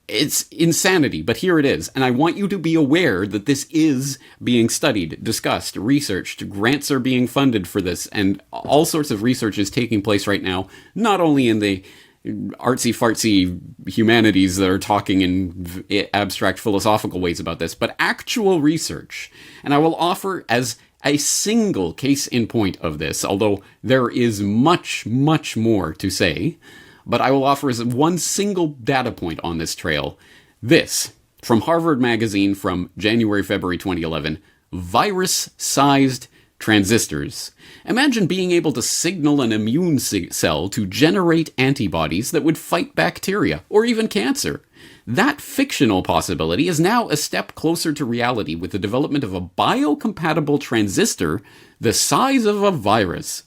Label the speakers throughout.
Speaker 1: It's insanity, but here it is. And I want you to be aware that this is being studied, discussed, researched. Grants are being funded for this, and all sorts of research is taking place right now, not only in the artsy-fartsy humanities that are talking in abstract philosophical ways about this, but actual research. And I will offer as a single case in point of this, although there is much, much more to say, but I will offer as one single data point on this trail. This, from Harvard Magazine from January, February 2011, virus-sized transistors. Imagine being able to signal an immune cell to generate antibodies that would fight bacteria, or even cancer. That fictional possibility is now a step closer to reality with the development of a biocompatible transistor the size of a virus.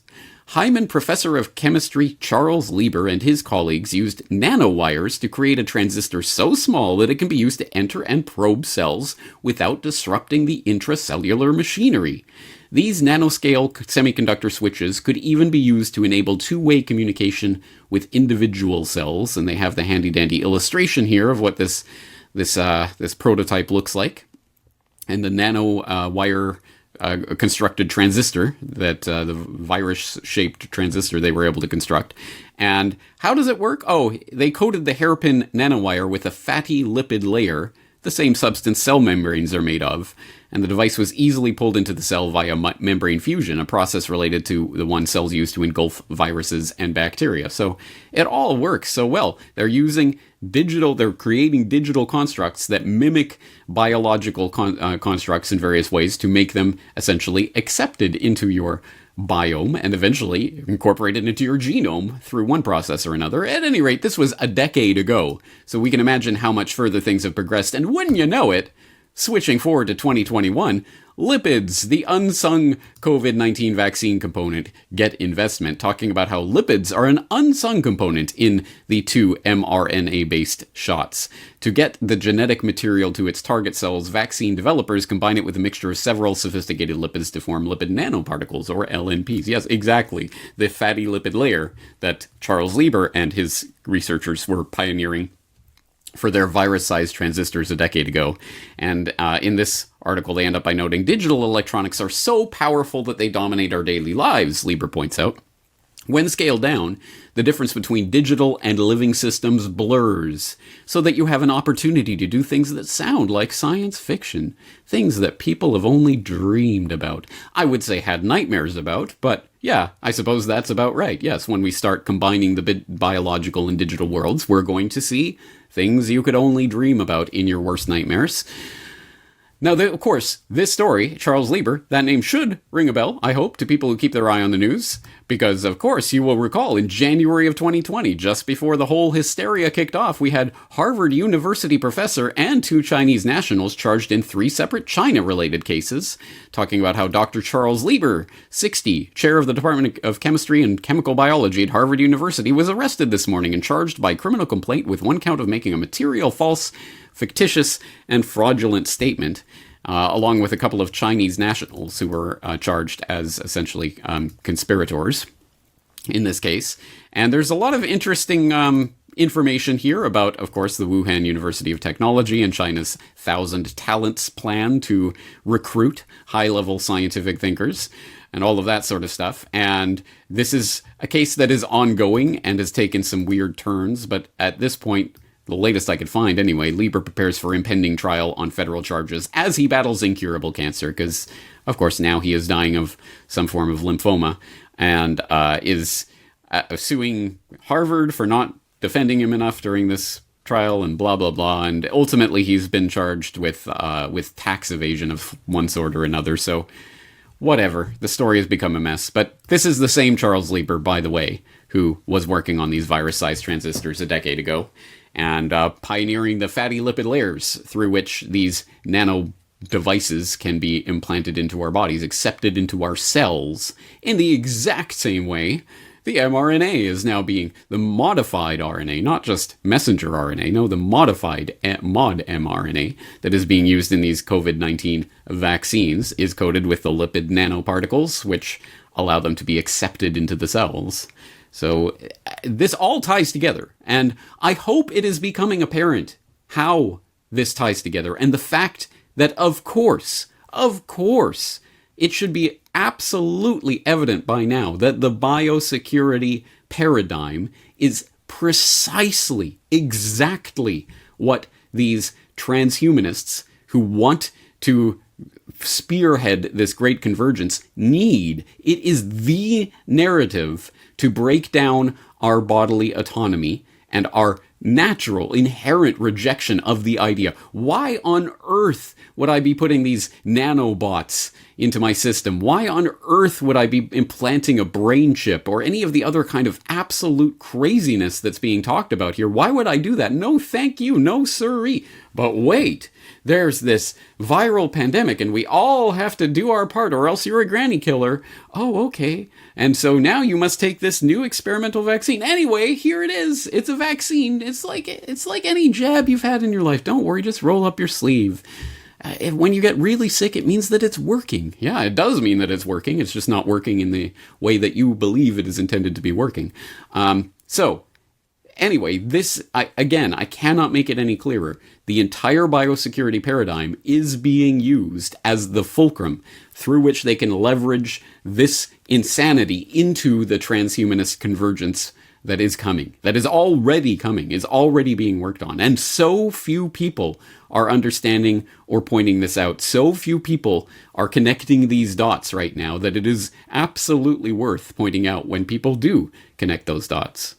Speaker 1: Hyman Professor of Chemistry Charles Lieber and his colleagues used nanowires to create a transistor so small that it can be used to enter and probe cells without disrupting the intracellular machinery. These nanoscale semiconductor switches could even be used to enable two-way communication with individual cells, and they have the handy-dandy illustration here of what this prototype looks like. And the nano wire constructed transistor, that the virus-shaped transistor they were able to construct. And how does it work? Oh, they coated the hairpin nanowire with a fatty lipid layer, the same substance cell membranes are made of, and the device was easily pulled into the cell via membrane fusion, a process related to the one cells use to engulf viruses and bacteria. So it all works so well. They're creating digital constructs that mimic biological constructs in various ways to make them essentially accepted into your biome and eventually incorporated into your genome through one process or another. At any rate, this was a decade ago, so we can imagine how much further things have progressed. And wouldn't you know it, switching forward to 2021, lipids, the unsung COVID-19 vaccine component, get investment, talking about how lipids are an unsung component in the 2 mRNA-based shots. To get the genetic material to its target cells, vaccine developers combine it with a mixture of several sophisticated lipids to form lipid nanoparticles, or LNPs. Yes, exactly. The fatty lipid layer that Charles Lieber and his researchers were pioneering for their virus-sized transistors a decade ago. And in this article, they end up by noting, digital electronics are so powerful that they dominate our daily lives, Lieber points out. When scaled down, the difference between digital and living systems blurs, so that you have an opportunity to do things that sound like science fiction, things that people have only dreamed about. I would say had nightmares about, but yeah, I suppose that's about right. Yes, when we start combining the biological and digital worlds, we're going to see things you could only dream about in your worst nightmares. Now, of course, this story, Charles Lieber, that name should ring a bell, I hope, to people who keep their eye on the news, because, of course, you will recall in January of 2020, just before the whole hysteria kicked off, we had Harvard University professor and 2 Chinese nationals charged in 3 separate China-related cases, talking about how Dr. Charles Lieber, 60, chair of the Department of Chemistry and Chemical Biology at Harvard University, was arrested this morning and charged by criminal complaint with 1 count of making a material false, fictitious, and fraudulent statement, along with a couple of Chinese nationals who were charged as essentially conspirators in this case. And there's a lot of interesting information here about, of course, the Wuhan University of Technology and China's 1,000 Talents plan to recruit high-level scientific thinkers and all of that sort of stuff. And this is a case that is ongoing and has taken some weird turns, but at this point, the latest I could find anyway, Lieber prepares for impending trial on federal charges as he battles incurable cancer, because, of course, now he is dying of some form of lymphoma, and is suing Harvard for not defending him enough during this trial, and blah, blah, blah, and ultimately he's been charged with tax evasion of one sort or another, so whatever. The story has become a mess, but this is the same Charles Lieber, by the way, who was working on these virus-sized transistors a decade ago, and pioneering the fatty lipid layers through which these nano devices can be implanted into our bodies, accepted into our cells, in the exact same way the mRNA is now being, the modified RNA, not just messenger RNA, no, the modified mod mRNA that is being used in these COVID-19 vaccines is coated with the lipid nanoparticles, which allow them to be accepted into the cells. So this all ties together, and I hope it is becoming apparent how this ties together, and the fact that, of course, it should be absolutely evident by now that the biosecurity paradigm is precisely, exactly what these transhumanists who want to spearhead this great convergence need. It is the narrative to break down our bodily autonomy and our natural, inherent rejection of the idea. Why on earth would I be putting these nanobots into my system? Why on earth would I be implanting a brain chip or any of the other kind of absolute craziness that's being talked about here? Why would I do that? No, thank you. No, sirree. But wait, there's this viral pandemic and we all have to do our part or else you're a granny killer. Oh, okay. And so now you must take this new experimental vaccine. Anyway, here it is. It's a vaccine. It's like any jab you've had in your life. Don't worry, just roll up your sleeve. When you get really sick, it means that it's working. Yeah, it does mean that it's working. It's just not working in the way that you believe it is intended to be working. So anyway, I cannot make it any clearer. The entire biosecurity paradigm is being used as the fulcrum through which they can leverage this insanity into the transhumanist convergence that is coming, that is already coming, is already being worked on. And so few people are understanding or pointing this out. So few people are connecting these dots right now that it is absolutely worth pointing out when people do connect those dots.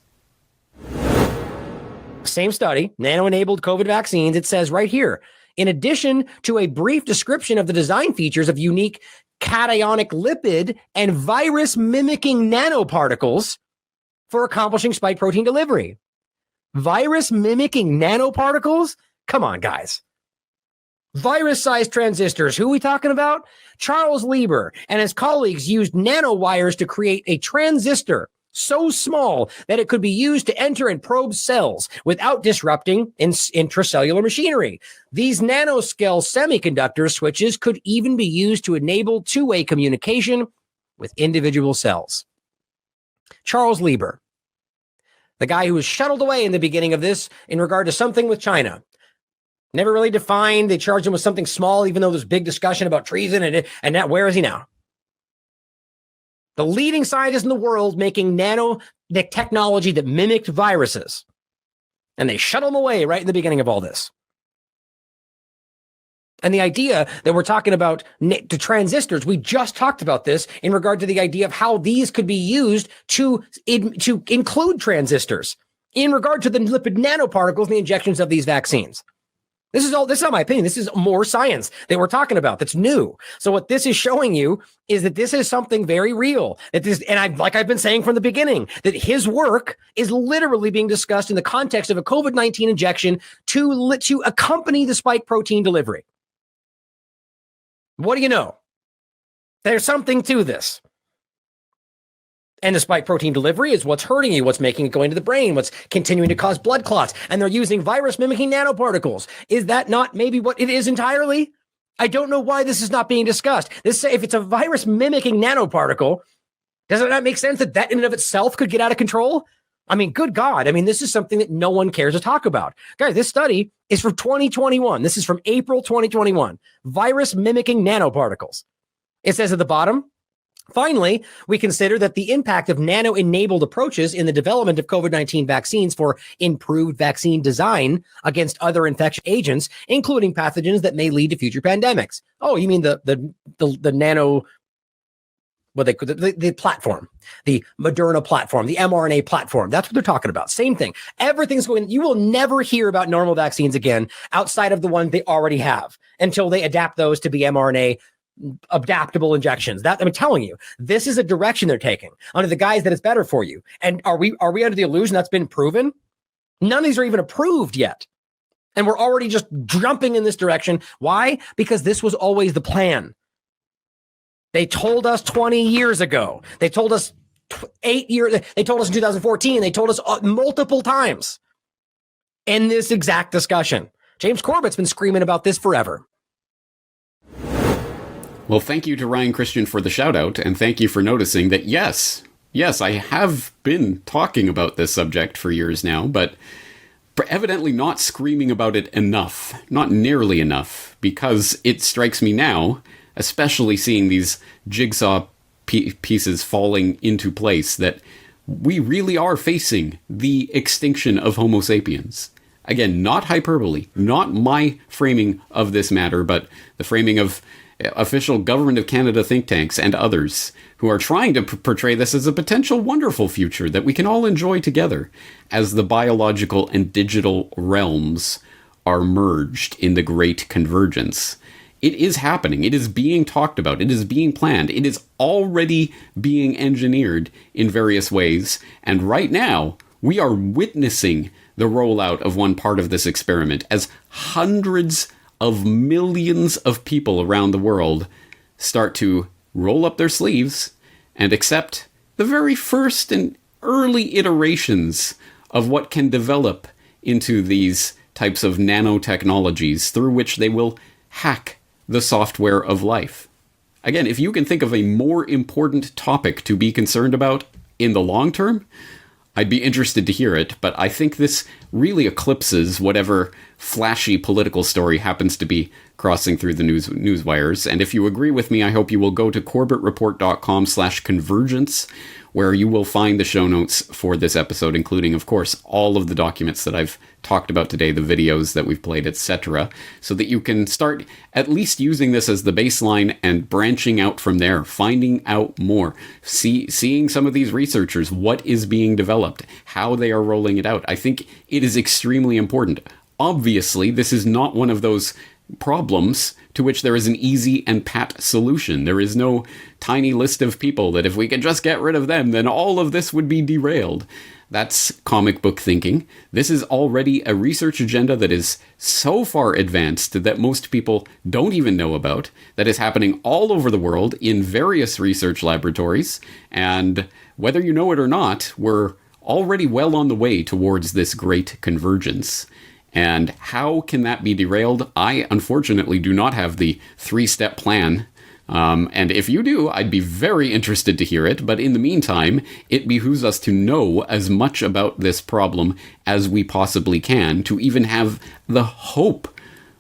Speaker 2: Same study, nano-enabled COVID vaccines. It says right here, in addition to a brief description of the design features of unique cationic lipid and virus mimicking nanoparticles for accomplishing spike protein delivery. Virus mimicking nanoparticles? Come on, guys. Virus-sized transistors. Who are we talking about? Charles Lieber and his colleagues used nanowires to create a transistor so small that it could be used to enter and probe cells without disrupting intracellular machinery. These nanoscale semiconductor switches could even be used to enable two-way communication with individual cells. Charles Lieber, the guy who was shuttled away in the beginning of this in regard to something with China. Never really defined. They charged him with something small, even though there's big discussion about treason. And now, where is he now? The leading scientist in the world making the technology that mimicked viruses. And they shut him away right in the beginning of all this. And the idea that we're talking about the transistors, we just talked about this in regard to the idea of how these could be used to include transistors in regard to the lipid nanoparticles and the injections of these vaccines. This is not my opinion. This is more science that we're talking about that's new. So what this is showing you is that this is something very real. Like I've been saying from the beginning, that his work is literally being discussed in the context of a COVID-19 injection to accompany the spike protein delivery. What do you know? There's something to this. And the spike protein delivery is what's hurting you, what's making it go into the brain, what's continuing to cause blood clots. And they're using virus mimicking nanoparticles. Is that not maybe what it is entirely? I don't know why this is not being discussed. If it's a virus mimicking nanoparticle, does it not make sense that in and of itself could get out of control? I mean, good God. I mean, this is something that no one cares to talk about. Guys, this study is from 2021. This is from April 2021. Virus mimicking nanoparticles. It says at the bottom, finally, we consider that the impact of nano-enabled approaches in the development of COVID-19 vaccines for improved vaccine design against other infectious agents, including pathogens that may lead to future pandemics. Oh, you mean the nano... the platform, the Moderna platform, the mRNA platform. That's what they're talking about. Same thing. Everything's going, you will never hear about normal vaccines again outside of the one they already have until they adapt those to be mRNA adaptable injections. That I'm telling you, this is a direction they're taking under the guise that it's better for you. And are we under the illusion that's been proven? None of these are even approved yet. And we're already just jumping in this direction. Why? Because this was always the plan. They told us 20 years ago. They told us 8 years. They told us in 2014. They told us multiple times in this exact discussion. James Corbett's been screaming about this forever.
Speaker 1: Well, thank you to Ryan Christian for the shout out, and thank you for noticing that yes, I have been talking about this subject for years now, but evidently not screaming about it enough, not nearly enough, because it strikes me now, especially seeing these jigsaw pieces falling into place, that we really are facing the extinction of Homo sapiens. Again, not hyperbole, not my framing of this matter, but the framing of official Government of Canada think tanks and others who are trying to portray this as a potential wonderful future that we can all enjoy together as the biological and digital realms are merged in the Great Convergence. It is happening. It is being talked about. It is being planned. It is already being engineered in various ways. And right now, we are witnessing the rollout of one part of this experiment as hundreds of millions of people around the world start to roll up their sleeves and accept the very first and early iterations of what can develop into these types of nanotechnologies through which they will hack the software of life. Again, if you can think of a more important topic to be concerned about in the long term, I'd be interested to hear it, but I think this really eclipses whatever flashy political story happens to be crossing through the news wires. And if you agree with me, I hope you will go to corbettreport.com/convergence, where you will find the show notes for this episode, including, of course, all of the documents that I've talked about today, the videos that we've played, etc., so that you can start at least using this as the baseline and branching out from there, finding out more, seeing some of these researchers, what is being developed, how they are rolling it out. I think it is extremely important. Obviously, this is not one of those problems to which there is an easy and pat solution. There is no tiny list of people that if we could just get rid of them, then all of this would be derailed. That's comic book thinking. This is already a research agenda that is so far advanced that most people don't even know about, that is happening all over the world in various research laboratories. And whether you know it or not, we're already well on the way towards this great convergence. And how can that be derailed? I, unfortunately, do not have the 3-step plan. And if you do, I'd be very interested to hear it. But in the meantime, it behooves us to know as much about this problem as we possibly can to even have the hope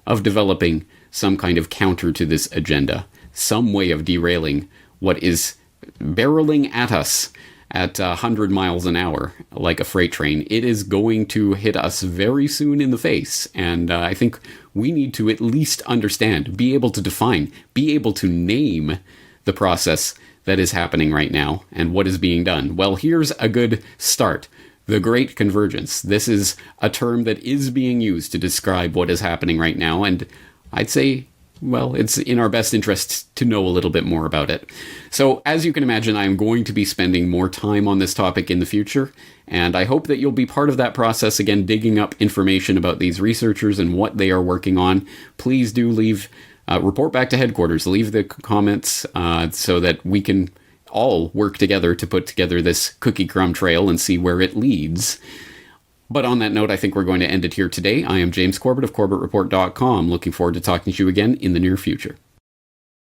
Speaker 1: of developing some kind of counter to this agenda, some way of derailing what is barreling at us at 100 miles an hour, like a freight train. It is going to hit us very soon in the face. And I think we need to at least understand, be able to define, be able to name the process that is happening right now and what is being done. Well, here's a good start. The Great Convergence. This is a term that is being used to describe what is happening right now. And I'd say, well, it's in our best interests to know a little bit more about it. So, as you can imagine, I'm going to be spending more time on this topic in the future, and I hope that you'll be part of that process, again, digging up information about these researchers and what they are working on. Please do leave, report back to headquarters, leave the comments so that we can all work together to put together this cookie crumb trail and see where it leads. But on that note, I think we're going to end it here today. I am James Corbett of CorbettReport.com. Looking forward to talking to you again in the near future.